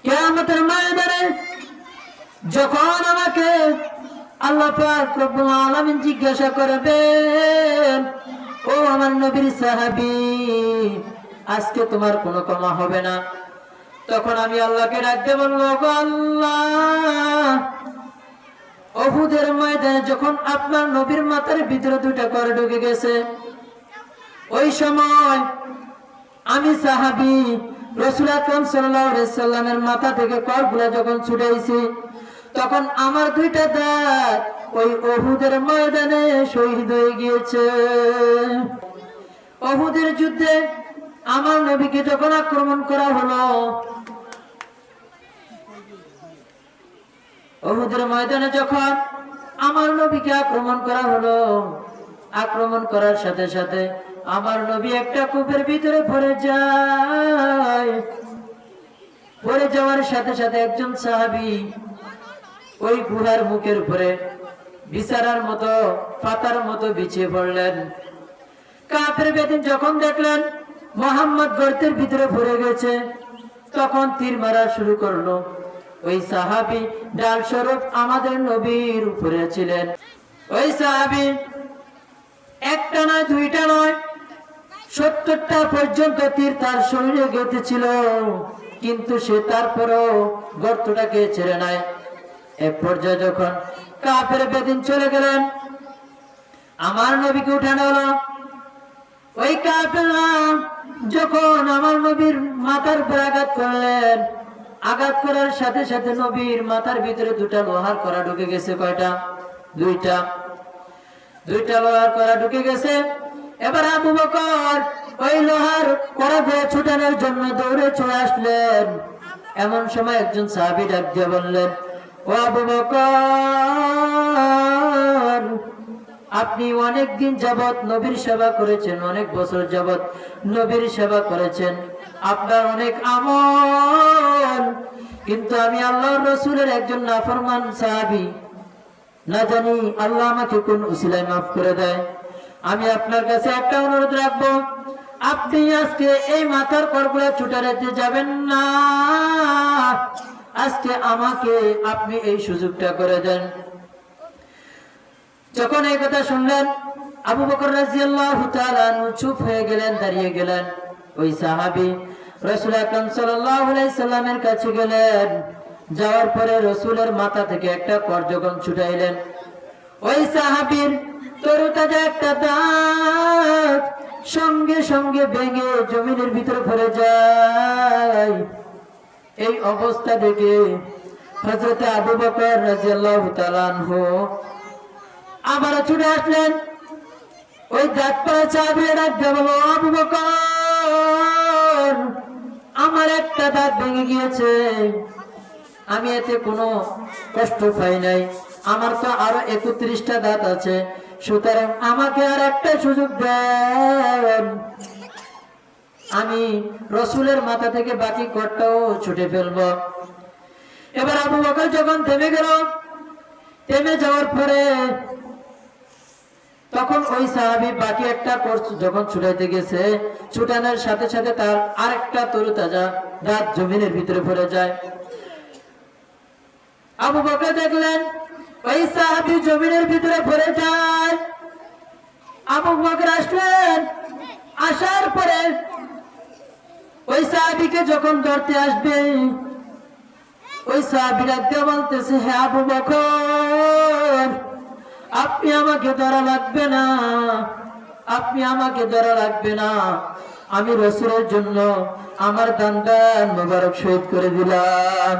কিয়ামতের ময়দানে যখন আমাকে আল্লাহ পাক রব্বুল আলামিন জিজ্ঞাসা করবেন, ও আমার নবীর সাহাবী, আজকে তোমার কোনো ক্ষমা হবে না, তখন আমি আল্লাহকে ডাকতে বলবো, গো আল্লাহ, উহুদের ময়দানে যখন আপনার নবীর মাথার ভিতরে দুইটা কর ঢুকে গেছে, ওই সময় আমি সাহাবী রাসূল আকরাম সাল্লাল্লাহু আলাইহি সাল্লামের মাথা থেকে করগুলা যখন ছুটাইছি, তখন আমার দুইটা দাঁত ওই উহুদের ময়দানে শহীদ হয়ে গিয়েছে। উহুদের যুদ্ধে আমার নবীকে যখন আক্রমণ করা হলো, উহুদের ময়দানে যখন আমার নবীকে আক্রমণ করা হলো, আক্রমণ করার সাথে সাথে আমার নবী একটা কূপের ভিতরে পড়ে যায়। পড়ে যাওয়ার সাথে সাথে একজন সাহাবী ওই গুহার মুখের উপরে বিছানার মতো পাতার মতো বিছিয়ে পড়লেন। কাফের বেদিন যখন দেখলেন মুহাম্মদ গর্তের ভিতরে পড়ে গেছে, তখন তীর মারা শুরু করলো। ওই সাহাবী ডাল স্বরূপ আমাদের নবীর উপরে ছিলেন। ওই সাহাবী একটা নয়, দুইটা নয়, 70টা পর্যন্ত তীর তার শরীরে গেঁথেছিল, কিন্তু সে তারপরও গর্তটাকে ছেড়ে নাই। এক পর্যায়ে যখন কাফের বেদিন চলে গেলেন, আমার নবীকে উঠানো হলো। ওই কাফেররা যখন আমার নবীর মাথার উপর আঘাত করলেন, আঘাত করার সাথে সাথে নবীর মাথার ভিতরে দুটা লোহার কড়া ঢুকে গেছে। কয়টা? দুইটা লোহার কড়া ঢুকে গেছে। এবার আবু বকর ওই লোহার কড়া দিয়ে ছুটানোর জন্য দৌড়ে চলে আসলেন। এমন সময় একজন সাহাবী ডাক দিয়ে বললেন, ও আবু বকর, আপনি অনেক দিন যাবত নবীর সেবা করেছেন, অনেক বছর যাবত নবীর সেবা করেছেন, আপনার অনেক আমল, কিন্তু আমি আল্লাহর রাসূলের একজন নাফরমান সাহাবী, না জানি আল্লাহ আমাকে কোন উসিলায় মাফ করে দেয়। আমি আপনার কাছে একটা অনুরোধ রাখবো, আপনি আজকে এই মাথার করগুলা ছুটাতে যাবেন না, আজকে আমাকে আপনি এই সুযোগটা করে দেন। যখন এই কথা শুনলেন, আবু বকর রাদিয়াল্লাহু তাআলা আনহু চুপ হয়ে গেলেন, দাঁড়িয়ে গেলেন। ওই সাহাবী রাসূল আকরাম সাল্লাল্লাহু আলাইহি সাল্লামের কাছে গেলেন। যাওয়ার পরে রাসূলের মাথা থেকে একটা কর যখন ছুটাইলেন, ওই সাহাবীর তরতাজা একটা দাঁত সঙ্গে সঙ্গে ভেঙে জমিনের ভিতরে পড়ে যায়। এই অবস্থা দেখে হযরত আবু বকর রাদিয়াল্লাহু তাআলা আনহু আবার ছুটে আসলেন। ওই দাঁত পড়া চাবিয়ে রাখতে বলল, আবু বকর, আমার একটা দাঁত ভেঙে গিয়েছে, আমি এতে কোনো কষ্ট পাই নাই, আমার তো আরো 31টা দাঁত আছে, সুতরাং আমাকে আর একটা সুযোগ দেন, আমি রাসূলের মাথা থেকে বাকি করটাও ছুটে ফেলবো। এবার আবু বকর যখন থেমে গেল, থেমে যাওয়ার পরে তখন ওই সাহাবী বাকি একটা কর যখন ছুটাইতে গেছে, ছুটানোর সাথে সাথে তার আরেকটা তরতাজা দাঁত জমিনের ভিতরে পড়ে যায়। আবু বকর দেখলেন ওই সাহাবী জমিনের ভিতরে পড়ে যায়। আবু বকর আসলেন, আসার পরে ওই সাহাবীকে যখন ধরতে আসবে, ওই সাহাবীরা বলতেছে, হে আবু বকর, আপনি আমাকে ধরা লাগবে না, আপনি আমাকে ধরা লাগবে না, আমি রাসূলের জন্য আমার দান মোবারক শহীদ করে দিলাম।